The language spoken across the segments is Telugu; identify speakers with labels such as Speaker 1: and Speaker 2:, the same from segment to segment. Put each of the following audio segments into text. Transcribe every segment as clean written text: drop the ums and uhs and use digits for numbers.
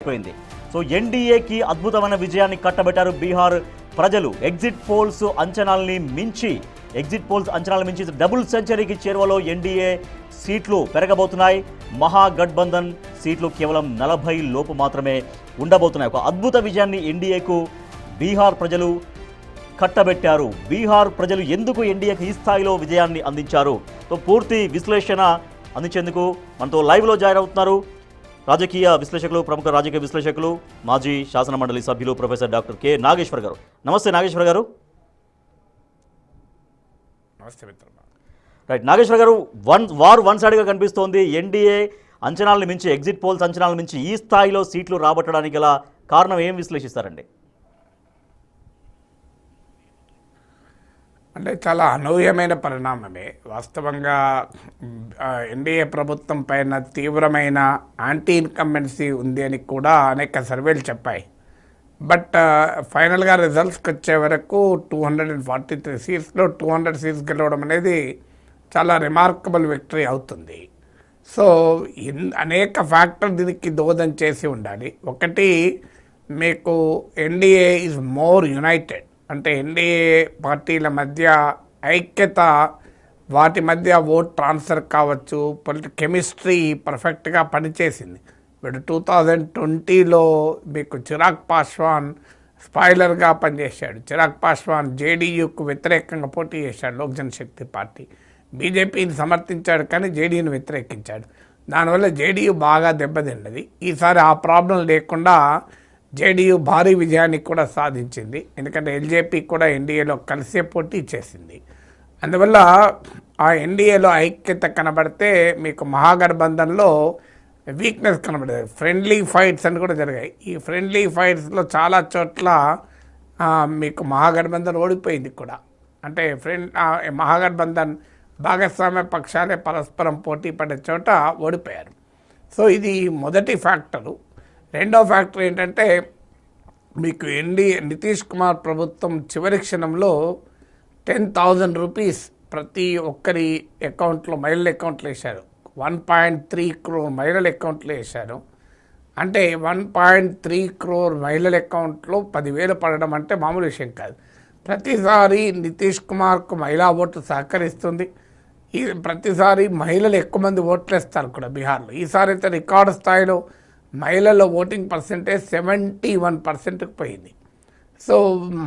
Speaker 1: అయిపోయింది. సో ఎన్డీఏకి అద్భుతమైన విజయాన్ని కట్టబెట్టారు బీహార్ ప్రజలు. ఎగ్జిట్ పోల్స్ అంచనాల్ని మించి డబుల్ సెంచరీకి చేరువలో ఎన్డీఏ సీట్లు పెరగబోతున్నాయి. మహాగఠబంధన్ సీట్లు కేవలం 40 లోపు మాత్రమే ఉండబోతున్నాయి. ఒక అద్భుత విజయాన్ని ఎన్డీఏకు బీహార్ ప్రజలు కట్టబెట్టారు. బీహార్ ప్రజలు ఎందుకు ఎన్డీఏకి ఈ స్థాయిలో విజయాన్ని అందించారు? సో పూర్తి విశ్లేషణ అందించేందుకు మనతో లైవ్లో జాయిన్ అవుతున్నారు రాజకీయ విశ్లేషకులు, ప్రముఖ రాజకీయ విశ్లేషకులు, మాజీ శాసన మండలి సభ్యులు ప్రొఫెసర్ డాక్టర్ కె నాగేశ్వర్ గారు. నమస్తే నాగేశ్వర్ గారు.
Speaker 2: నమస్తే మిత్రమా.
Speaker 1: రైట్ నాగేశ్వర్ గారు, వన్ సైడ్గా కనిపిస్తోంది. ఎన్డీఏ అంచనాలను మించి, ఎగ్జిట్ పోల్స్ అంచనాల మించి ఈ స్థాయిలో సీట్లు రాబట్టడానికి గల కారణం ఏం విశ్లేషిస్తారండి?
Speaker 2: అంటే చాలా అనూహ్యమైన పరిణామమే. వాస్తవంగా ఎన్డీఏ ప్రభుత్వం పైన తీవ్రమైన యాంటీ ఇన్కంబెన్సీ ఉంది అని కూడా అనేక సర్వేలు చెప్పాయి. బట్ ఫైనల్గా రిజల్ట్స్కి వచ్చే వరకు 243 సీట్స్లో 200 సీట్స్ గెలవడం అనేది చాలా రిమార్కబుల్ విక్టరీ అవుతుంది. సో అనేక ఫ్యాక్టర్ దీనికి దోహదం చేసి ఉండాలి. ఒకటి, మీకు ఎన్డీఏ ఈజ్ మోర్ యునైటెడ్. అంటే ఎన్డీఏ పార్టీల మధ్య ఐక్యత, వాటి మధ్య ఓట్ ట్రాన్స్ఫర్ కావచ్చు, కెమిస్ట్రీ పర్ఫెక్ట్గా పనిచేసింది. ఇప్పుడు 2020లో మీకు చిరాగ్ పాస్వాన్ స్పాయిలర్గా పనిచేశాడు. చిరాగ్ పాస్వాన్ జేడీయూకు వ్యతిరేకంగా పోటీ చేశాడు. లోక్ జనశక్తి పార్టీ బీజేపీని సమర్థించాడు, కానీ జేడీయూని వ్యతిరేకించాడు. దానివల్ల జేడీయూ బాగా దెబ్బతిన్నది. ఈసారి ఆ ప్రాబ్లం లేకుండా జేడీయూ భారీ విజయాన్ని కూడా సాధించింది. ఎందుకంటే ఎల్జేపీ కూడా ఎన్డీఏలో కలిసే పోటీ చేసింది. అందువల్ల ఆ ఎన్డీఏలో ఐక్యత కనబడితే మీకు మహాగఠబంధన్లో వీక్నెస్ కనబడేది. ఫ్రెండ్లీ ఫైట్స్ అని కూడా జరిగాయి. ఈ ఫ్రెండ్లీ ఫైట్స్లో చాలా చోట్ల మీకు మహాగఠబంధన్ ఓడిపోయింది కూడా. అంటే మహాగఠబంధన్ భాగస్వామ్య పక్షాలే పరస్పరం పోటీ పడే చోట ఓడిపోయారు. సో ఇది మొదటి ఫ్యాక్టరు. రెండో ఫ్యాక్టర్ ఏంటంటే, మీకు నితీష్ కుమార్ ప్రభుత్వం చివరి క్షణంలో 10,000 రూపీస్ ప్రతి ఒక్కరి అకౌంట్లో, మహిళల అకౌంట్లో వేశారు. 1.3 crore మహిళల అకౌంట్లో వేశారు. అంటే 1.3 crore మహిళల అకౌంట్లో 10,000 పడడం అంటే మామూలు విషయం కాదు. ప్రతిసారి నితీష్ కుమార్కు మహిళా ఓటు సహకరిస్తుంది. ప్రతిసారి మహిళలు ఎక్కువ మంది ఓట్లు వేస్తారు కూడా బీహార్లో. ఈసారి అయితే రికార్డు స్థాయిలో మహిళల ఓటింగ్ పర్సెంటేజ్ 71%కి పోయింది. సో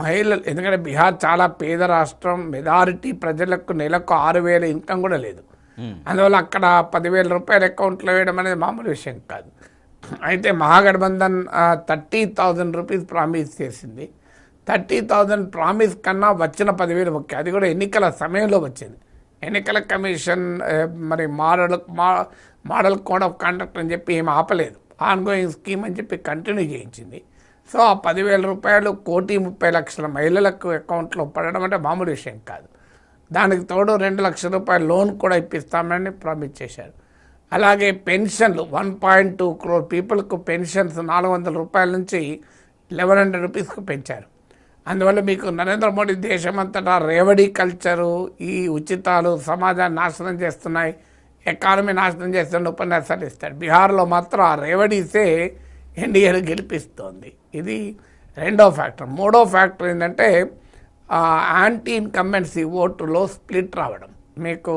Speaker 2: మహిళలు, ఎందుకంటే బీహార్ చాలా పేద రాష్ట్రం, మెజారిటీ ప్రజలకు నెలకు 6,000 ఇన్కమ్ కూడా లేదు. అందువల్ల అక్కడ 10,000 రూపాయల అకౌంట్లో వేయడం అనేది మామూలు విషయం కాదు. అయితే మహాగఠబంధన్ 30,000 రూపీస్ ప్రామిస్ చేసింది. 30,000 ప్రామిస్ కన్నా వచ్చిన 10,000 ముఖ్యం. అది కూడా ఎన్నికల సమయంలో వచ్చింది. ఎన్నికల కమిషన్ మరి మోడల్ కోడ్ ఆఫ్ కండక్ట్ అని చెప్పి ఏమి ఆపలేదు. ఆన్గోయింగ్ స్కీమ్ అని చెప్పి కంటిన్యూ చేయించింది. సో ఆ 10,000 రూపాయలు 1,30,00,000 మహిళలకు అకౌంట్లో పడడం అంటే మామూలు విషయం కాదు. దానికి తోడు 2 లక్షల రూపాయల లోన్ కూడా ఇప్పిస్తామని ప్రామిస్ చేశారు. అలాగే పెన్షన్లు 1.2 crore పీపుల్కు పెన్షన్స్ 400 రూపాయల నుంచి 1,100 రూపీస్కు పెంచారు. అందువల్ల మీకు నరేంద్ర మోడీ దేశమంతటా రేవడీ కల్చరు, ఈ ఉచితాలు సమాజాన్ని నాశనం చేస్తున్నాయి, ఎకానమీ నాశనం చేస్తున్న ఉపన్యాసాలు ఇస్తాడు. బీహార్లో మాత్రం ఆ రేవడీసే ఎన్డీఏను గెలిపిస్తోంది. ఇది రెండో ఫ్యాక్టర్. మూడో ఫ్యాక్టర్ ఏంటంటే యాంటీ ఇన్కంబెన్సీ ఓటులో స్ప్లిట్ రావడం. మీకు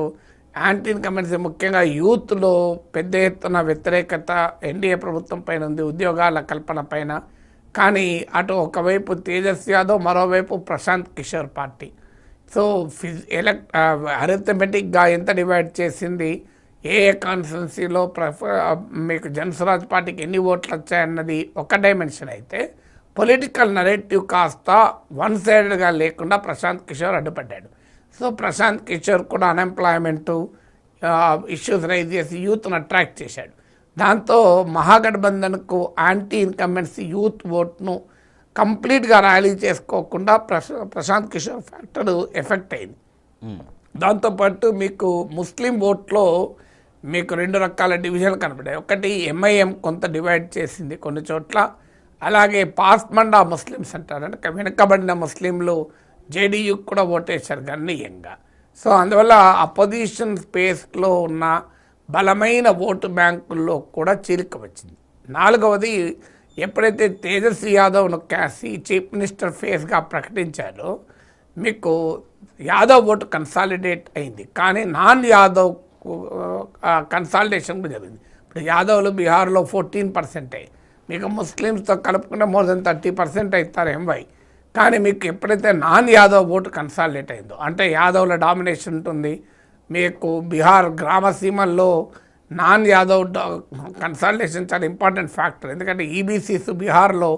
Speaker 2: యాంటీ ఇన్కంబెన్సీ ముఖ్యంగా యూత్లో పెద్ద ఎత్తున వ్యతిరేకత ఎన్డీఏ ప్రభుత్వం పైన ఉంది, ఉద్యోగాల కల్పన పైన. కానీ అటు ఒకవైపు తేజస్వి యాదవ్, మరోవైపు ప్రశాంత్ కిషోర్ పార్టీ. సో అరిథమెటిక్గా ఎంత డివైడ్ చేసింది, ఏ కాన్స్టిట్యున్సీలో మీకు జనస్వరాజ్ పార్టీకి ఎన్ని ఓట్లు వచ్చాయన్నది ఒక డైమెన్షన్ అయితే, పొలిటికల్ నరేటివ్ కాస్త వన్ సైడెడ్గా లేకుండా ప్రశాంత్ కిషోర్ అడ్డుపడ్డాడు. సో ప్రశాంత్ కిషోర్ కూడా అన్ఎంప్లాయ్మెంటు ఇష్యూస్ రైజ్ చేసి యూత్ను అట్రాక్ట్ చేశాడు. దాంతో మహాగఠబంధన్కు యాంటీ ఇన్కంబెన్సీ యూత్ ఓట్ను కంప్లీట్గా ర్యాలీ చేసుకోకుండా ప్రశాంత్ కిషోర్ ఫ్యాక్టర్ ఎఫెక్ట్ అయింది. దాంతోపాటు మీకు ముస్లిం ఓట్లో మీకు 2 రకాల డివిజన్లు కనపడ్డాయి. ఒకటి ఎంఐఎం కొంత డివైడ్ చేసింది కొన్ని చోట్ల. అలాగే పాస్మండా ముస్లిమ్స్ అంటారు, అంటే వెనుకబడిన ముస్లింలు జేడీయూకి కూడా ఓటేశారు గణనీయంగా. సో అందువల్ల అపోజిషన్ స్పేస్లో ఉన్న బలమైన ఓటు బ్యాంకుల్లో కూడా చీలిక వచ్చింది. నాలుగవది ఎప్పుడైతే తేజస్వి యాదవ్ను చీఫ్ మినిస్టర్ ఫేస్గా ప్రకటించారో మీకు యాదవ్ ఓటు కన్సాలిడేట్ అయింది, కానీ నాన్ యాదవ్ కన్సాలిడేషన్ కూడా జరిగింది. ఇప్పుడు యాదవ్లు బీహార్లో 14%, మీకు ముస్లిమ్స్తో కలుపుకుంటే మోర్ దెన్ 30% అవుతారు ఎంవై. కానీ మీకు ఎప్పుడైతే నాన్ యాదవ్ ఓటు కన్సాలిడేట్ అయిందో, అంటే యాదవ్ల డామినేషన్ ఉంటుంది, మీకు బీహార్ గ్రామసీమల్లో నాన్ యాదవ్ కన్సాలిడేషన్ చాలా ఇంపార్టెంట్ ఫ్యాక్టర్. ఎందుకంటే ఈబీసీస్ బీహార్లో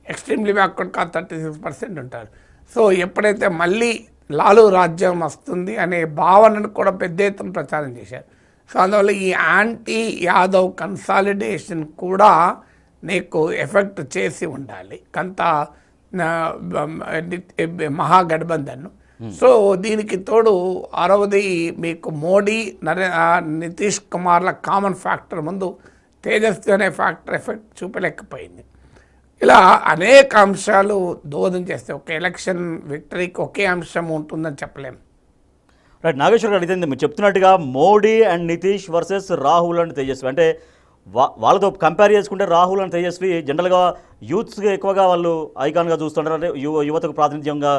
Speaker 2: ఎక్స్ట్రీమ్లీ బ్యాక్వర్డ్ కాదు 36% ఉంటారు. సో ఎప్పుడైతే మళ్ళీ లాలూ రాజ్యం వస్తుంది అనే భావనను కూడా పెద్ద ఎత్తున ప్రచారం చేశారు. సో అందువల్ల ఈ యాంటీ యాదవ్ కన్సాలిడేషన్ కూడా నీకు ఎఫెక్ట్ చేసి ఉండాలి కొంత మహాగఠబంధన్. సో దీనికి తోడు ఆరవది మీకు మోడీ నితీష్ కుమార్ల కామన్ ఫ్యాక్టర్ ముందు తేజస్వి అనే ఫ్యాక్టర్ ఎఫెక్ట్ చూపలేకపోయింది. ఇలా అనేక అంశాలు దోహదం చేస్తే ఒక ఎలక్షన్ విక్టరీకి ఒకే అంశం ఉంటుందని చెప్పలేము.
Speaker 1: రైట్, నాగేశ్వర్ గారు అడిగింది మీరు చెప్తున్నట్టుగా Modi and Nitish versus Rahul and Tejashwi, అంటే వాళ్ళతో కంపేర్ చేసుకుంటే రాహుల్ అండ్ తేజస్వి జనరల్గా యూత్స్కి ఎక్కువగా వాళ్ళు ఐకాన్గా చూస్తుంటారు, అంటే యువతకు ప్రాతినిధ్యంగా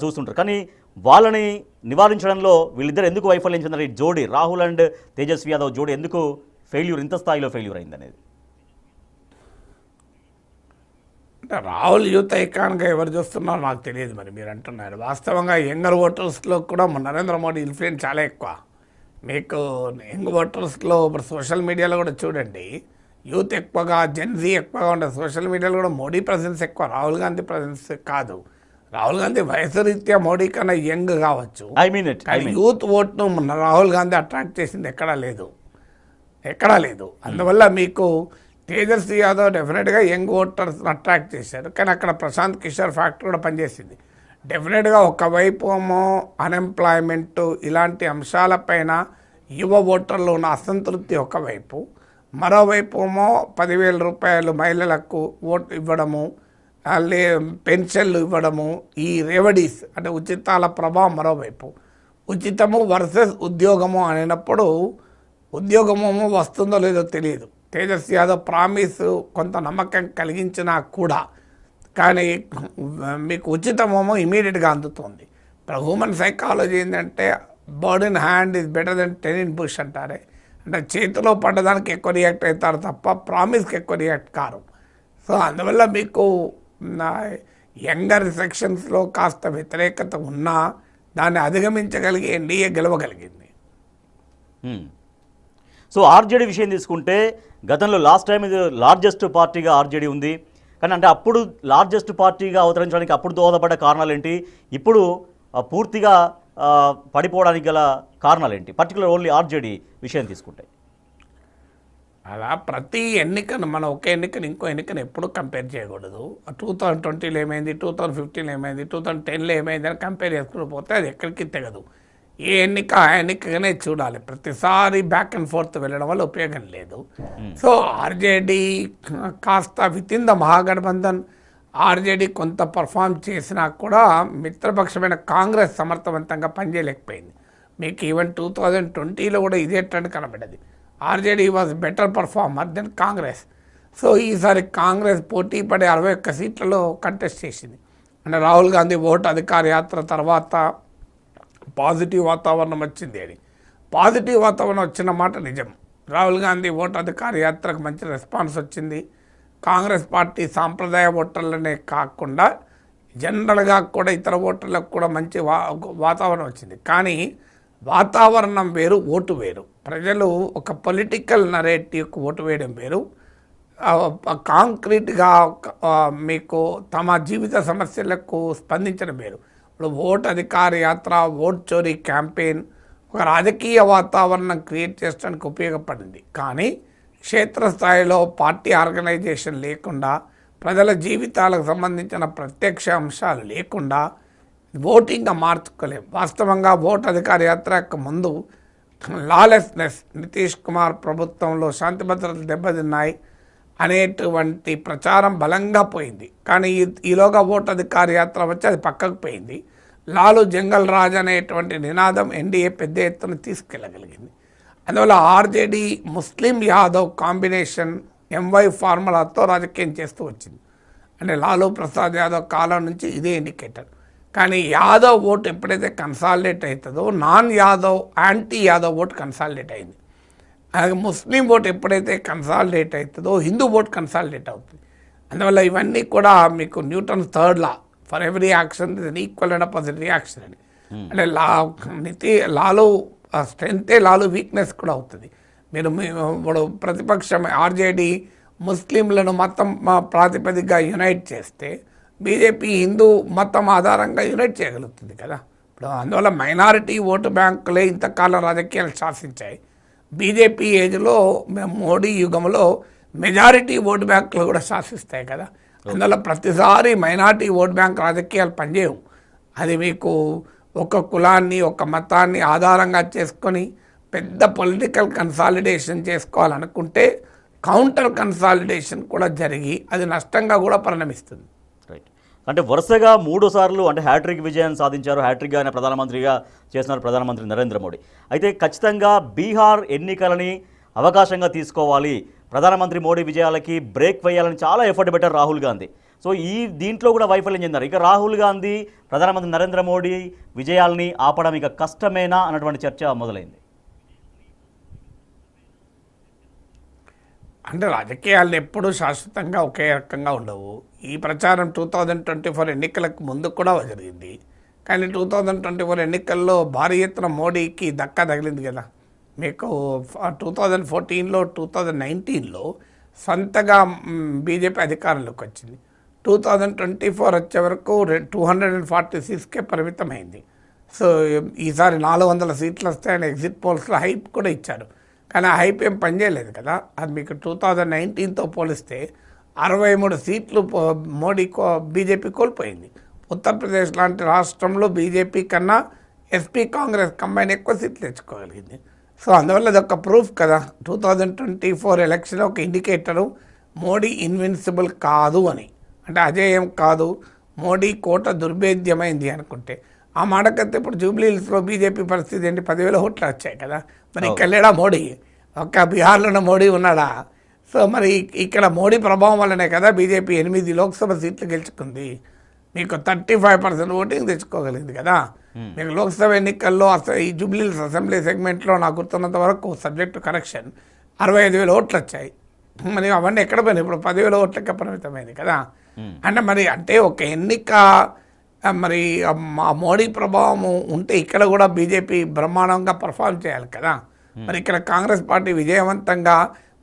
Speaker 1: చూస్తుంటారు. కానీ వాళ్ళని నివారించడంలో వీళ్ళిద్దరు ఎందుకు వైఫల్యం చెందారు? ఈ జోడీ రాహుల్ అండ్ తేజస్వి యాదవ్ జోడీ ఎందుకు ఇంత స్థాయిలో ఫెయిల్యూర్ అయింది అనేది?
Speaker 2: అంటే రాహుల్ యూత్ ఐకాన్గా ఎవరు చూస్తున్నారో నాకు తెలియదు. మరి మీరు అంటున్నారు వాస్తవంగా యంగర్ ఓటర్స్లో కూడా నరేంద్ర మోడీ ఇన్ఫ్లుయెన్స్ చాలా ఎక్కువ. మీకు యంగ్ ఓటర్స్లో ఇప్పుడు సోషల్ మీడియాలో కూడా చూడండి, యూత్ ఎక్కువగా, జెన్జీ ఎక్కువగా ఉంటుంది. సోషల్ మీడియాలో కూడా మోడీ ప్రజెన్స్ ఎక్కువ, రాహుల్ గాంధీ ప్రజెన్స్ కాదు. రాహుల్ గాంధీ వయసు రీత్యా మోడీ కన్నా యంగ్ కావచ్చు, కానీ యూత్ ఓట్ను రాహుల్ గాంధీ అట్రాక్ట్ చేసింది ఎక్కడా లేదు. అందువల్ల మీకు తేజస్వి యాదవ్ డెఫినెట్గా యంగ్ ఓటర్స్ అట్రాక్ట్ చేశారు, కానీ అక్కడ ప్రశాంత్ కిషోర్ ఫ్యాక్టర్ కూడా పనిచేసింది. డెఫినెట్గా ఒకవైపు ఏమో అన్ఎంప్లాయ్మెంట్ ఇలాంటి అంశాలపైన యువ ఓటర్లు ఉన్న అసంతృప్తి ఒకవైపు, మరోవైపు ఏమో 10,000 రూపాయలు మహిళలకు ఓటు ఇవ్వడము, పెన్షన్లు ఇవ్వడము, ఈ రెవడీస్ అంటే ఉచితాల ప్రభావం మరోవైపు. ఉచితము వర్సెస్ ఉద్యోగము అనేటప్పుడు ఉద్యోగము వస్తుందో లేదో తెలియదు. తేజస్వి యాదవ్ ప్రామిస్ కొంత నమ్మకం కలిగించినా కూడా, కానీ మీకు ఉచితమేమో ఇమీడియట్గా అందుతుంది. ఇప్పుడు హ్యూమన్ సైకాలజీ ఏంటంటే bird in hand is better than 10 in bush అంటారే. అంటే చేతిలో పడ్డదానికి ఎక్కువ రియాక్ట్ అవుతారు తప్ప ప్రామిస్కి ఎక్కువ రియాక్ట్ కారు. సో అందువల్ల మీకు యంగర్ సెక్షన్స్లో కాస్త వ్యతిరేకత ఉన్నా దాన్ని అధిగమించగలిగి ఎన్డీఏ గెలవగలిగింది.
Speaker 1: సో ఆర్జేడీ విషయం తీసుకుంటే గతంలో లాస్ట్ టైం ఇది లార్జెస్ట్ పార్టీగా ఆర్జేడీ ఉంది, కానీ అంటే అప్పుడు లార్జెస్ట్ పార్టీగా అవతరించడానికి అప్పుడు దోహదపడ్డ కారణాలు ఏంటి, ఇప్పుడు పూర్తిగా పడిపోవడానికి గల కారణాలు ఏంటి, పర్టికులర్ ఓన్లీ ఆర్జేడీ విషయం తీసుకుంటే?
Speaker 2: అలా ప్రతి ఎన్నికను మనం ఒక ఎన్నికను ఇంకో ఎన్నికను ఎప్పుడూ కంపేర్ చేయకూడదు. 2020లో ఏమైంది, 2015లో ఏమైంది, 2010లో ఏమైంది అని కంపేర్ చేసుకుని పోతే అది ఎక్కడికి తెగదు. ఏ ఎన్నిక ఆ ఎన్నికగానే చూడాలి. ప్రతిసారి బ్యాక్ అండ్ ఫోర్త్ వెళ్ళడం వల్ల ఉపయోగం లేదు. సో ఆర్జేడీ కాస్త with in the Mahagathbandhan RJD కొంత పర్ఫామ్ చేసినా కూడా మిత్రపక్షమైన కాంగ్రెస్ సమర్థవంతంగా పనిచేయలేకపోయింది. మీకు ఈవెన్ 2020లో కూడా ఇదే ట్రెండ్ కనబడ్డది. RJD was better performer than Congress. So ఈసారి కాంగ్రెస్ పోటీ పడే 61 సీట్లలో కంటెస్ట్ చేసింది. అంటే రాహుల్ గాంధీ ఓటు అధికార యాత్ర తర్వాత పాజిటివ్ వాతావరణం వచ్చింది అని. పాజిటివ్ వాతావరణం వచ్చిన మాట నిజం. రాహుల్ గాంధీ ఓటు అధికార యాత్రకు మంచి రెస్పాన్స్ వచ్చింది. కాంగ్రెస్ పార్టీ సాంప్రదాయ ఓటర్లనే కాకుండా జనరల్గా కూడా ఇతర ఓటర్లకు కూడా మంచి వాతావరణం వచ్చింది. కానీ వాతావరణం వేరు, ఓటు వేరు. ప్రజలు ఒక పొలిటికల్ నరేటివ్కి ఓటు వేయడం వేరు, కాంక్రీట్గా మీకు తమ జీవిత సమస్యలకు స్పందించడం వేరు. ఇప్పుడు ఓటు అధికార యాత్ర, ఓట్ చోరీ క్యాంపెయిన్ ఒక రాజకీయ వాతావరణం క్రియేట్ చేయడానికి ఉపయోగపడింది. కానీ క్షేత్రస్థాయిలో పార్టీ ఆర్గనైజేషన్ లేకుండా, ప్రజల జీవితాలకు సంబంధించిన ప్రత్యక్ష అంశాలు లేకుండా ఓటింగ్గా మార్చుకోలేము. వాస్తవంగా ఓటు అధికార యాత్రకు ముందు లాలెస్నెస్, నితీష్ కుమార్ ప్రభుత్వంలో శాంతి భద్రతలు దెబ్బతిన్నాయి అనేటువంటి ప్రచారం బలంగా పోయింది. కానీ ఈలోగా ఓటు అధికార యాత్ర వచ్చి అది పక్కకు పోయింది. లాలు జంగల్ రాజ్ అనేటువంటి నినాదం ఎన్డీఏ పెద్ద ఎత్తున తీసుకెళ్ళగలిగింది. అందువల్ల ఆర్జేడీ ముస్లిం యాదవ్ కాంబినేషన్ ఎంవై ఫార్ములాతో రాజకీయం చేస్తూ వచ్చింది. అంటే లాలూ ప్రసాద్ యాదవ్ కాలం నుంచి ఇదే ఇండికేటర్. కానీ యాదవ్ ఓటు ఎప్పుడైతే కన్సాలిడేట్ అవుతుందో non Yadav anti Yadav vote consolidate అయింది. అలాగే ముస్లిం ఓటు ఎప్పుడైతే కన్సాలిడేట్ అవుతుందో హిందూ ఓటు కన్సాలిడేట్ అవుతుంది. అందువల్ల ఇవన్నీ కూడా మీకు Newton's third law, for every action is an equal and opposite reaction అని. అంటే లాలు స్ట్రెంతే లాలు వీక్నెస్ కూడా అవుతుంది. మీరు ఇప్పుడు ప్రతిపక్షం ఆర్జేడీ ముస్లింలను మతం ప్రాతిపదికగా యునైట్ చేస్తే బీజేపీ హిందూ మతం ఆధారంగా యునైట్ చేయగలుగుతుంది కదా. ఇప్పుడు అందువల్ల మైనారిటీ ఓటు బ్యాంకులే ఇంతకాలం రాజకీయాలు శాసించాయి. బీజేపీ ఏజ్లో మోడీ యుగంలో మెజారిటీ ఓటు బ్యాంకులు కూడా శాసిస్తాయి కదా. అందువల్ల ప్రతిసారి మైనారిటీ ఓటు బ్యాంక్ రాజకీయాలు పనిచేయవు. అది మీకు ఒక కులాన్ని ఒక మతాన్ని ఆధారంగా చేసుకొని పెద్ద పొలిటికల్ కన్సాలిడేషన్ చేసుకోవాలనుకుంటే కౌంటర్ కన్సాలిడేషన్ కూడా జరిగి అది నష్టంగా కూడా పరిణమిస్తుంది.
Speaker 1: రైట్. అంటే వరుసగా 3 సార్లు అంటే హ్యాట్రిక్ విజయాన్ని సాధించారు. హ్యాట్రిక్గా ఆయన ప్రధానమంత్రిగా చేస్తున్నారు ప్రధానమంత్రి నరేంద్ర మోడీ. అయితే ఖచ్చితంగా బీహార్ ఎన్నికలని అవకాశంగా తీసుకోవాలి, ప్రధానమంత్రి మోడీ విజయాలకి బ్రేక్ వేయాలని చాలా ఎఫర్ట్ పెట్టారు రాహుల్ గాంధీ. సో దీంట్లో కూడా వైఫల్యం చెందారు. ఇక రాహుల్ గాంధీ ప్రధానమంత్రి నరేంద్ర మోడీ విజయాల్ని ఆపడం ఇక కష్టమేనా అన్నటువంటి చర్చ మొదలైంది.
Speaker 2: అంటే రాజకీయాలు ఎప్పుడూ శాశ్వతంగా ఒకే రకంగా ఉండవు. ఈ ప్రచారం 2024 ఎన్నికలకు ముందు కూడా జరిగింది. కానీ 2024 ఎన్నికల్లో భారీ ఎత్తున మోడీకి దక్కా తగిలింది కదా. మీకు 2014లో 2019లో సొంతగా బీజేపీ అధికారంలోకి వచ్చింది. 2024 వచ్చే వరకు 246కే పరిమితమైంది. సో ఈసారి 400 సీట్లు వస్తాయని ఎగ్జిట్ పోల్స్లో హైప్ కూడా ఇచ్చారు. కానీ ఆ హైప్ ఏం పనిచేయలేదు కదా. అది మీకు 2019తో పోలిస్తే 63 సీట్లు బీజేపీ కోల్పోయింది. ఉత్తరప్రదేశ్ లాంటి రాష్ట్రంలో బీజేపీ కన్నా ఎస్పీ కాంగ్రెస్ కంబైన్ ఎక్కువ సీట్లు తెచ్చుకోగలిగింది. సో అందువల్ల అది ఒక ప్రూఫ్ కదా. 2024 ఎలక్షన్ ఒక ఇండికేటరు మోడీ ఇన్విన్సిబుల్ కాదు అని. అంటే అజేయం కాదు, మోడీ కోట దుర్భేద్యమైంది అనుకుంటే ఆ మాటకైతే ఇప్పుడు జూబ్లీ హిల్స్లో బీజేపీ పరిస్థితి ఏంటి, 10,000 ఓట్లు వచ్చాయి కదా. మరి ఇక్కడ లేడా మోడీ? ఒక్క బీహార్లోనే మోడీ ఉన్నాడా? సో మరి ఇక్కడ మోడీ ప్రభావం వల్లనే కదా బీజేపీ 8 లోక్సభ సీట్లు గెలుచుకుంది. మీకు 35% ఓటింగ్ తెచ్చుకోగలిగింది కదా. మీకు లోక్సభ ఎన్నికల్లో ఈ జూబ్లీ హిల్స్ అసెంబ్లీ సెగ్మెంట్లో నాకు గుర్తున్నంత వరకు సబ్జెక్టు కరెక్షన్ 65,000 ఓట్లు వచ్చాయి. మరి అవన్నీ ఎక్కడ పోయినాయి? ఇప్పుడు 10,000 ఓట్లకే పరిమితమైంది కదా. అంటే మరి అంటే ఒక ఎన్నిక మరి మోడీ ప్రభావం ఉంటే ఇక్కడ కూడా బీజేపీ బ్రహ్మాండంగా పర్ఫార్మ్ చేయాలి కదా. మరి ఇక్కడ కాంగ్రెస్ పార్టీ విజయవంతంగా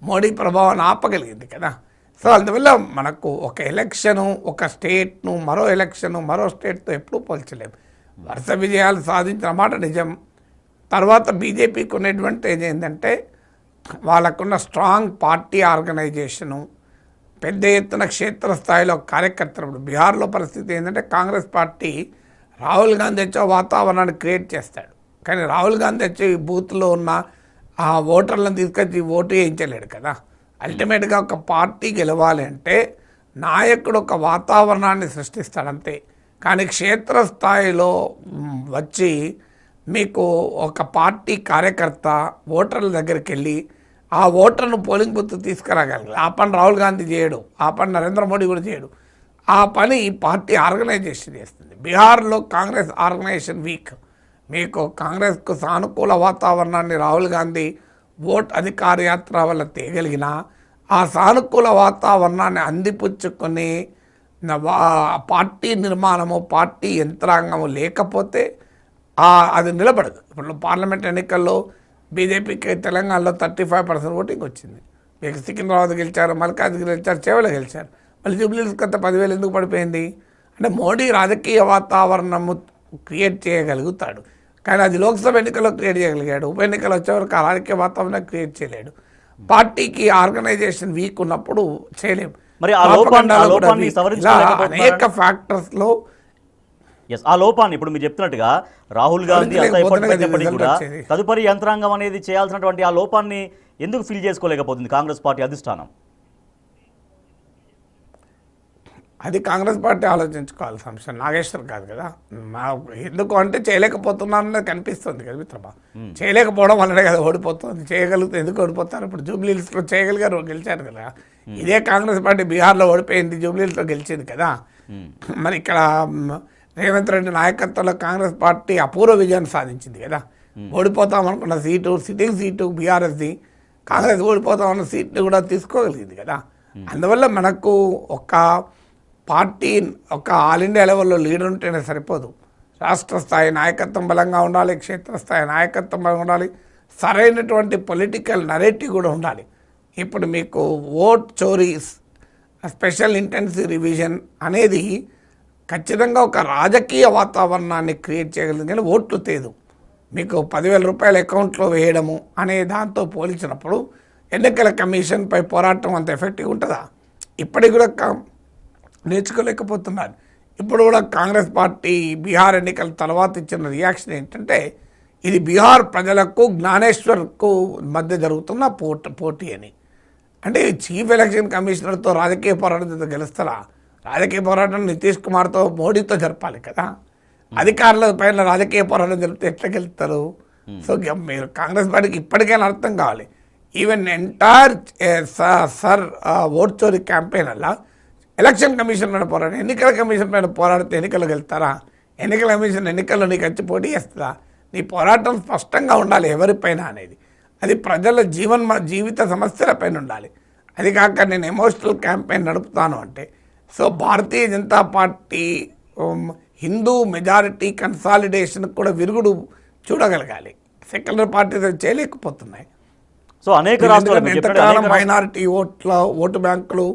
Speaker 2: మోడీ ప్రభావాన్ని ఆపగలిగింది కదా. సో అందువల్ల మనకు ఒక ఎలక్షను ఒక స్టేట్ను మరో ఎలక్షను మరో స్టేట్తో ఎప్పుడూ పోల్చలేము. వరుస విజయాలు సాధించిన మాట నిజం. తర్వాత బీజేపీకి ఉన్నటువంటి ఏంటంటే వాళ్ళకున్న స్ట్రాంగ్ పార్టీ ఆర్గనైజేషను, పెద్ద ఎత్తున క్షేత్రస్థాయిలో కార్యకర్తలు. ఇప్పుడు బీహార్లో పరిస్థితి ఏంటంటే కాంగ్రెస్ పార్టీ రాహుల్ గాంధీ వచ్చే వాతావరణాన్ని క్రియేట్ చేస్తాడు. కానీ రాహుల్ గాంధీ వచ్చి బూత్లో ఉన్న ఆ ఓటర్లను తీసుకొచ్చి ఓటు వేయించలేడు కదా. అల్టిమేట్గా ఒక పార్టీ గెలవాలి అంటే నాయకుడు ఒక వాతావరణాన్ని సృష్టిస్తాడంతే. కానీ క్షేత్రస్థాయిలో వచ్చి మీకు ఒక పార్టీ కార్యకర్త ఓటర్ల దగ్గరికి వెళ్ళి ఆ ఓటర్ను పోలింగ్ బూత్ తీసుకురాగలగాలి. ఆ పని రాహుల్ గాంధీ చేయడు, ఆ పని నరేంద్ర మోడీ కూడా చేయడు. ఆ పని ఈ పార్టీ ఆర్గనైజేషన్ చేస్తుంది. బీహార్లో కాంగ్రెస్ ఆర్గనైజేషన్ వీక్. మీకు కాంగ్రెస్కు సానుకూల వాతావరణాన్ని రాహుల్ గాంధీ ఓట్ అధికార యాత్ర వల్ల తేగలిగిన ఆ సానుకూల వాతావరణాన్ని అందిపుచ్చుకొని పార్టీ నిర్మాణము పార్టీ యంత్రాంగము లేకపోతే అది నిలబడదు. ఇప్పుడు పార్లమెంట్ ఎన్నికల్లో బీజేపీకి తెలంగాణలో 35% ఓటింగ్ వచ్చింది. మీకు సికింద్రాబాద్ గెలిచారు, మల్కాజ్గిరి గెలిచారు, చేవల గెలిచారు. మళ్ళీ జూబ్లీహిల్స్ కొంత 10,000 ఎందుకు పడిపోయింది అంటే మోడీ రాజకీయ వాతావరణము క్రియేట్ చేయగలుగుతాడు. కానీ అది లోక్సభ ఎన్నికల్లో క్రియేట్ చేయగలిగాడు. ఉప ఎన్నికలు వచ్చేవరకు ఆ రాజకీయ వాతావరణం క్రియేట్ చేయలేడు. పార్టీకి ఆర్గనైజేషన్ వీక్ ఉన్నప్పుడు చేయలేము.
Speaker 1: మరి
Speaker 2: అనేక ఫ్యాక్టర్స్లో
Speaker 1: ఆ లోపాన్ని ఇప్పుడు మీరు చెప్తున్నట్టుగా రాహుల్ గాంధీ అంత ఎఫర్ట్ పెట్టినప్పటికీ కూడా తదుపరి యంత్రాంగం అనేది చేయాల్సినటువంటి ఆ లోపాన్ని ఎందుకు ఫిల్ చేసుకోలేకపోతుంది కాంగ్రెస్ పార్టీ అధిష్టానం?
Speaker 2: అది కాంగ్రెస్ పార్టీ ఆలోచించుకోవాల్సిన అంశం, నాగేశ్వర్ కాదు కదా. ఎందుకు అంటే చేయలేకపోతున్నానని కనిపిస్తుంది కదా మిత్రమా. చేయలేకపోవడం వల్లనే కదా ఓడిపోతుంది. చేయగలిగితే ఎందుకు ఓడిపోతారు? ఇప్పుడు జూబ్లీ హిల్స్లో చేయగలిగారు, గెలిచారు కదా. ఇదే కాంగ్రెస్ పార్టీ బీహార్లో ఓడిపోయింది, జూబ్లీహిల్స్లో గెలిచింది కదా. మరి ఇక్కడ రేవంత్ రెడ్డి నాయకత్వంలో కాంగ్రెస్ పార్టీ అపూర్వ విజయాన్ని సాధించింది కదా. ఓడిపోతాం అనుకున్న సీటు, సిట్టింగ్ సీటు బీఆర్ఎస్ది, కాంగ్రెస్ ఓడిపోతామన్న సీట్ని కూడా తీసుకోగలిగింది కదా. అందువల్ల మనకు ఒక పార్టీ ఒక ఆల్ ఇండియా లెవెల్లో లీడర్ ఉంటేనే సరిపోదు. రాష్ట్ర స్థాయి నాయకత్వం బలంగా ఉండాలి, క్షేత్రస్థాయి నాయకత్వం బలంగా ఉండాలి, సరైనటువంటి పొలిటికల్ నరేటివ్ కూడా ఉండాలి. ఇప్పుడు మీకు ఓట్ చోరీస్, స్పెషల్ ఇంటెన్సివ్ రివిజన్ అనేది ఖచ్చితంగా ఒక రాజకీయ వాతావరణాన్ని క్రియేట్ చేయగలిగింది, కానీ ఓట్లు తేదు. మీకు 10,000 రూపాయల అకౌంట్లో వేయడము అనే దాంతో పోల్చినప్పుడు ఎన్నికల కమిషన్పై పోరాటం అంత ఎఫెక్టివ్ ఉంటుందా? ఇప్పటికి కూడా నేర్చుకోలేకపోతున్నారు. ఇప్పుడు కూడా కాంగ్రెస్ పార్టీ బీహార్ ఎన్నికల తర్వాత ఇచ్చిన రియాక్షన్ ఏంటంటే, ఇది బీహార్ ప్రజలకు జ్ఞానేశ్వర్కు మధ్య జరుగుతున్న పోటీ అని. అంటే చీఫ్ ఎలక్షన్ కమిషనర్తో రాజకీయ పోరాటంతో గెలుస్తారా? రాజకీయ పోరాటం నితీష్ కుమార్తో, మోడీతో జరపాలి కదా. అధికారుల పైన రాజకీయ పోరాటం జరిపితే ఎట్లా గెలుస్తారు? సో మీరు కాంగ్రెస్ పార్టీకి ఇప్పటికైనా అర్థం కావాలి. ఈవెన్ ఎంటైర్ సర్ ఓట్ చోరీ క్యాంపెయిన్ వల్ల ఎలక్షన్ కమిషన్ పైన పోరాడు, ఎన్నికల కమిషన్ పైన పోరాడితే ఎన్నికలు గెలుస్తారా? ఎన్నికల కమిషన్ ఎన్నికల్లో నీకు వచ్చి పోటీ చేస్తుందా? నీ పోరాటం స్పష్టంగా ఉండాలి ఎవరిపైన అనేది. అది ప్రజల జీవిత సమస్యలపైన ఉండాలి. అది కాక నేను ఎమోషనల్ క్యాంపెయిన్ నడుపుతాను అంటే, so Bharatiya Janata Party Hindu majority consolidation కూడా విరుగుడు చూడగలగాలి. సెక్యులర్ పార్టీస్ చేయలేకపోతున్నాయి.
Speaker 1: సో అనేక రాష్ట్రాలు
Speaker 2: ఎంతకాలం మైనారిటీ ఓటు బ్యాంకులు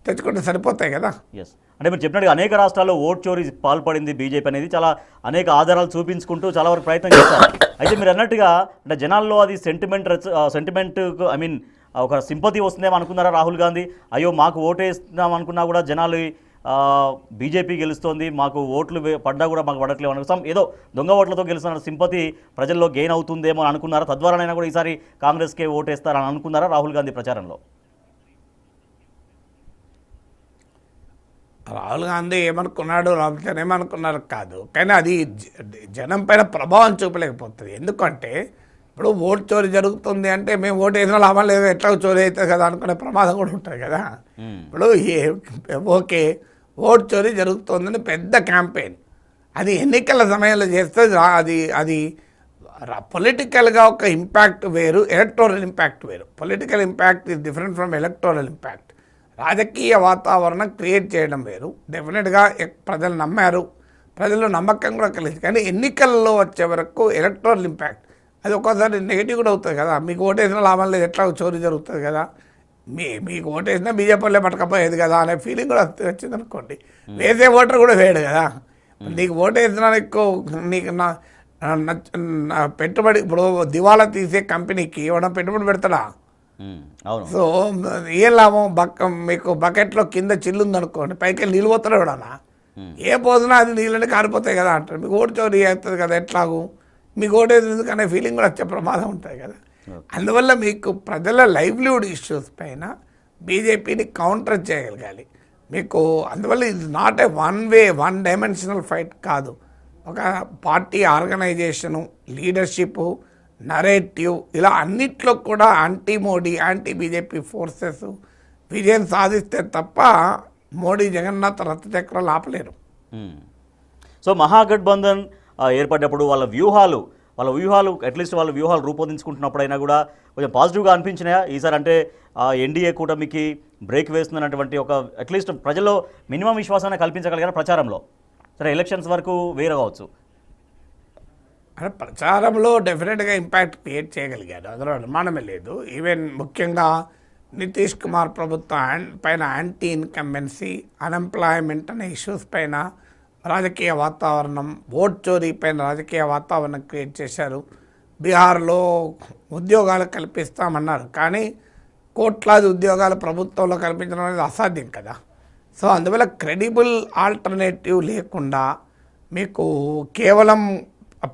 Speaker 2: తెచ్చుకుంటే సరిపోతాయి కదా.
Speaker 1: ఎస్, అంటే మీరు చెప్పినట్టుగా అనేక రాష్ట్రాల్లో ఓట్ చోరీ పాల్పడింది బీజేపీ అనేది చాలా అనేక ఆధారాలు చూపించుకుంటూ చాలా వరకు ప్రయత్నం చేశారు. అయితే మీరు అన్నట్టుగా అంటే జనాల్లో అది సెంటిమెంట్ ఐ మీన్ ఒక సింపతి వస్తుందేమో అనుకున్నారా రాహుల్ గాంధీ? అయ్యో మాకు ఓటేస్తున్నాం అనుకున్నా కూడా జనాలు బీజేపీ గెలుస్తోంది, మాకు ఓట్లు పడ్డా కూడా మాకు పడట్లేవు అనుకుంటాం, ఏదో దొంగ ఓట్లతో గెలుస్తున్న సింపతి ప్రజల్లో గెయిన్ అవుతుందేమో అనుకున్నారా? తద్వారానైనా కూడా ఈసారి కాంగ్రెస్కే ఓటేస్తారని అనుకున్నారా రాహుల్ గాంధీ ప్రచారంలో?
Speaker 2: రాహుల్ గాంధీ ఏమనుకున్నాడు, రామచంద్ర ఏమనుకున్నారు కాదు, కానీ అది జనం పైన ప్రభావం చూపలేకపోతుంది. ఎందుకంటే ఇప్పుడు ఓటు చోరీ జరుగుతుంది అంటే మేము ఓటు వేసిన లాభం లేదు, ఎట్లా చోరీ అవుతుంది కదా అనుకునే ప్రమాదం కూడా ఉంటుంది కదా. ఇప్పుడు ఓకే ఓటు చోరీ జరుగుతుందని పెద్ద క్యాంపెయిన్, అది ఎన్నికల సమయంలో చేస్తే అది పొలిటికల్గా ఒక ఇంపాక్ట్ వేరు, ఎలక్టోరల్ ఇంపాక్ట్ వేరు. Political impact is different from electoral impact. రాజకీయ వాతావరణం క్రియేట్ చేయడం వేరు. డెఫినెట్గా ప్రజలు నమ్మారు, ప్రజలు నమ్మకం కూడా కలిసి, కానీ ఎన్నికల్లో వచ్చే వరకు ఎలక్టోరల్ ఇంపాక్ట్ అది ఒక్కోసారి నెగిటివ్ కూడా అవుతుంది కదా. మీకు ఓటేసిన లాభం లేదు, ఎట్లా చోరీ జరుగుతుంది కదా, మీకు ఓటేసినా బీజేపీ వాళ్ళే పట్టకపోయేది కదా అనే ఫీలింగ్ కూడా వచ్చింది అనుకోండి. వేసే ఓటర్ కూడా వేయడు కదా. నీకు ఓటేసినా నీకు పెట్టుబడి, ఇప్పుడు దివాలా తీసే కంపెనీకి ఎవడన్నా పెట్టుబడి పెడతాడా? సో ఏ లాభం? మీకు బకెట్లో కింద చిల్లు ఉందనుకోండి, పైకి వెళ్ళి నీళ్ళు పోతాడు ఎవడన్నా, ఏ పోతున్నా అది నీళ్ళని కారిపోతాయి కదా అంటారు. మీకు ఓటు చోరీ అవుతుంది కదా, ఎట్లాగూ మీకు ఓటేసి అనే ఫీలింగ్ కూడా వచ్చే ప్రమాదం ఉంటుంది కదా. అందువల్ల మీకు ప్రజల లైవ్లీవుడ్ ఇష్యూస్ పైన బీజేపీని కౌంటర్ చేయగలగాలి మీకు. అందువల్ల ఇది not a one dimensional fight కాదు. ఒక పార్టీ ఆర్గనైజేషను, లీడర్షిప్, నరేటివ్, ఇలా అన్నిట్లో కూడా anti Modi, anti BJP forces విజయం సాధిస్తే తప్ప మోడీ జగన్నాథ్ రథచక్రాలు ఆపలేరు.
Speaker 1: సో మహాగఠబంధన్ ఏర్పడినప్పుడు వాళ్ళ వ్యూహాలు అట్లీస్ట్ వాళ్ళ వ్యూహాలు రూపొందించుకుంటున్నప్పుడైనా కూడా కొంచెం పాజిటివ్గా అనిపించినాయా ఈసారి? అంటే ఎన్డీఏ కూటమికి బ్రేక్ వేస్తున్నటువంటి ఒక అట్లీస్ట్ ప్రజల్లో మినిమం విశ్వాసాన్ని కల్పించగలిగారు ప్రచారంలో. సరే ఎలక్షన్స్ వరకు వేరే కావచ్చు,
Speaker 2: అంటే ప్రచారంలో డెఫినెట్గా ఇంపాక్ట్ క్రియేట్ చేయగలిగాడు, అందులో అనుమానమే లేదు. ఈవెన్ ముఖ్యంగా నితీష్ కుమార్ ప్రభుత్వం పైన యాంటీ ఇన్కంబెన్సీ, అన్ఎంప్లాయ్మెంట్ అనే ఇష్యూస్ పైన రాజకీయ వాతావరణం, ఓట్ చోరీ పైన రాజకీయ వాతావరణం క్రియేట్ చేశారు. బీహార్లో ఉద్యోగాలు కల్పిస్తామన్నారు, కానీ కోట్లాది ఉద్యోగాలు ప్రభుత్వంలో కల్పించడం అనేది అసాధ్యం కదా. సో అందువల్ల క్రెడిబుల్ ఆల్టర్నేటివ్ లేకుండా మీకు కేవలం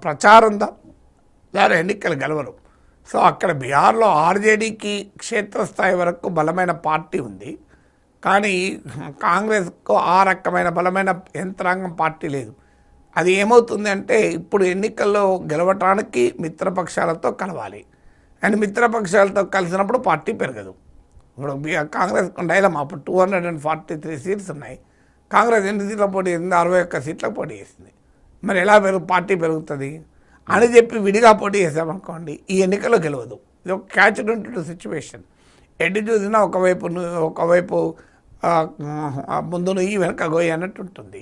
Speaker 2: ప్రచారం ద్వారా ఎన్నికలు గెలవరు. సో అక్కడ బీహార్లో ఆర్జేడీకి క్షేత్రస్థాయి వరకు బలమైన పార్టీ ఉంది, కానీ కాంగ్రెస్కు ఆ రకమైన బలమైన యంత్రాంగం పార్టీ లేదు. అది ఏమవుతుంది అంటే ఇప్పుడు ఎన్నికల్లో గెలవటానికి మిత్రపక్షాలతో కలవాలి, అండ్ మిత్రపక్షాలతో కలిసినప్పుడు పార్టీ పెరగదు. ఇప్పుడు కాంగ్రెస్ డైలమా అప్పుడు 243 సీట్స్ ఉన్నాయి. కాంగ్రెస్ ఎన్ని సీట్ల పోటీ చేసింది? 61 సీట్లకు పోటీ చేసింది. మరి ఎలా పార్టీ పెరుగుతుంది అని చెప్పి విడిగా పోటీ చేసామనుకోండి, ఈ ఎన్నికల్లో గెలవదు. ఇది ఒక క్యాచ్ టు సిచ్యువేషన్. ఎటు చూసినా ఒకవైపు ముందు నుయ్యి వెనక గోయి అన్నట్టు ఉంటుంది.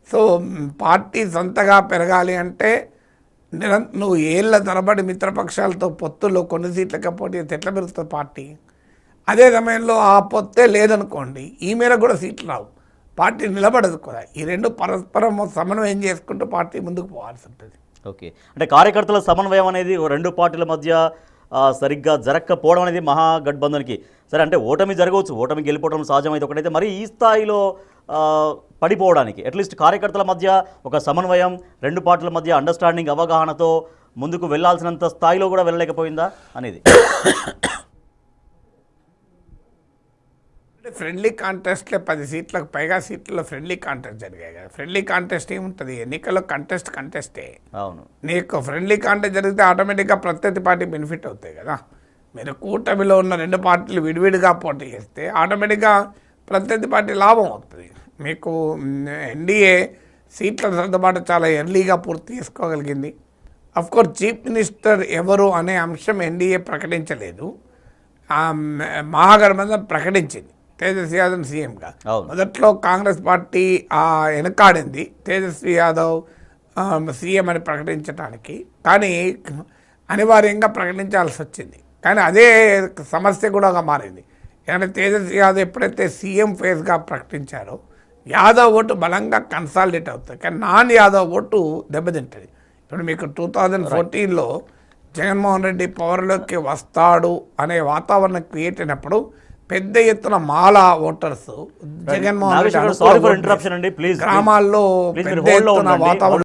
Speaker 2: సో పార్టీ సొంతగా పెరగాలి అంటే నువ్వు ఏళ్ళ తరబడి మిత్రపక్షాలతో పొత్తుల్లో కొన్ని సీట్లకే పోటీ చేస్తే ఎట్లా పెరుగుతుంది పార్టీ? అదే సమయంలో ఆ పొత్తే లేదనుకోండి, ఈ మేరకు కూడా సీట్లు రావు, పార్టీ నిలబడదు కూడా. ఈ రెండు పరస్పరం సమన్వయం చేసుకుంటూ పార్టీ ముందుకు పోవాల్సి ఉంటుంది.
Speaker 1: ఓకే, అంటే కార్యకర్తల సమన్వయం అనేది రెండు పార్టీల మధ్య సరిగ్గా జరగకపోవడం అనేది మహాగఠబంధన్కి సరే అంటే ఓటమి జరగవచ్చు, ఓటమి గెలిపోవడం సహజమైతే ఒకటైతే మరి ఈ స్థాయిలో పడిపోవడానికి అట్లీస్ట్ కార్యకర్తల మధ్య ఒక సమన్వయం, రెండు పార్టీల మధ్య అండర్స్టాండింగ్, అవగాహనతో ముందుకు వెళ్ళాల్సినంత స్థాయిలో కూడా వెళ్ళలేకపోయిందా అనేది?
Speaker 2: ఫ్రెండ్లీ కాంటెస్ట్లే 10 సీట్లకు పైగా సీట్లలో ఫ్రెండ్లీ కాంటెస్ట్ జరిగాయి కదా. ఫ్రెండ్లీ కాంటెస్ట్ ఏముంటుంది? ఎన్నికల్లో కంటెస్టే.
Speaker 1: అవును,
Speaker 2: నీకు ఫ్రెండ్లీ కాంటెస్ట్ జరిగితే ఆటోమేటిక్గా ప్రత్యర్థి పార్టీ బెనిఫిట్ అవుతాయి కదా. మీరు కూటమిలో ఉన్న రెండు పార్టీలు విడివిడిగా పోటీ చేస్తే ఆటోమేటిక్గా ప్రత్యర్థి పార్టీ లాభం అవుతుంది. మీకు ఎన్డీఏ సీట్ల సర్దుబాటు చాలా ఎర్లీగా పూర్తి చేసుకోగలిగింది. అఫ్కోర్స్ చీఫ్ మినిస్టర్ ఎవరు అనే అంశం ఎన్డీఏ ప్రకటించలేదు, మహాగఠబంధన్ ప్రకటించింది తేజస్వి యాదవ్ సీఎంగా. మొదట్లో కాంగ్రెస్ పార్టీ వెనకాడింది తేజస్వి యాదవ్ సీఎం అని ప్రకటించడానికి, కానీ అనివార్యంగా ప్రకటించాల్సి వచ్చింది. కానీ అదే సమస్య కూడా మారింది. ఎందుకంటే తేజస్వి యాదవ్ ఎప్పుడైతే సీఎం ఫేస్గా ప్రకటించారో యాదవ్ ఓటు బలంగా కన్సాలిడేట్ అవుతుంది, కానీ నాన్ యాదవ్ ఓటు దెబ్బతింటుంది. ఇప్పుడు మీకు 2014లో జగన్మోహన్ రెడ్డి పవర్లోకి వస్తాడు అనే వాతావరణం క్రియేట్ అయినప్పుడు పెద్ద ఎత్తున మాల ఓటర్స్ జగన్మోహన్ రెడ్డి గ్రామాల్లో పెద్ద ఎత్తున వాతావరణం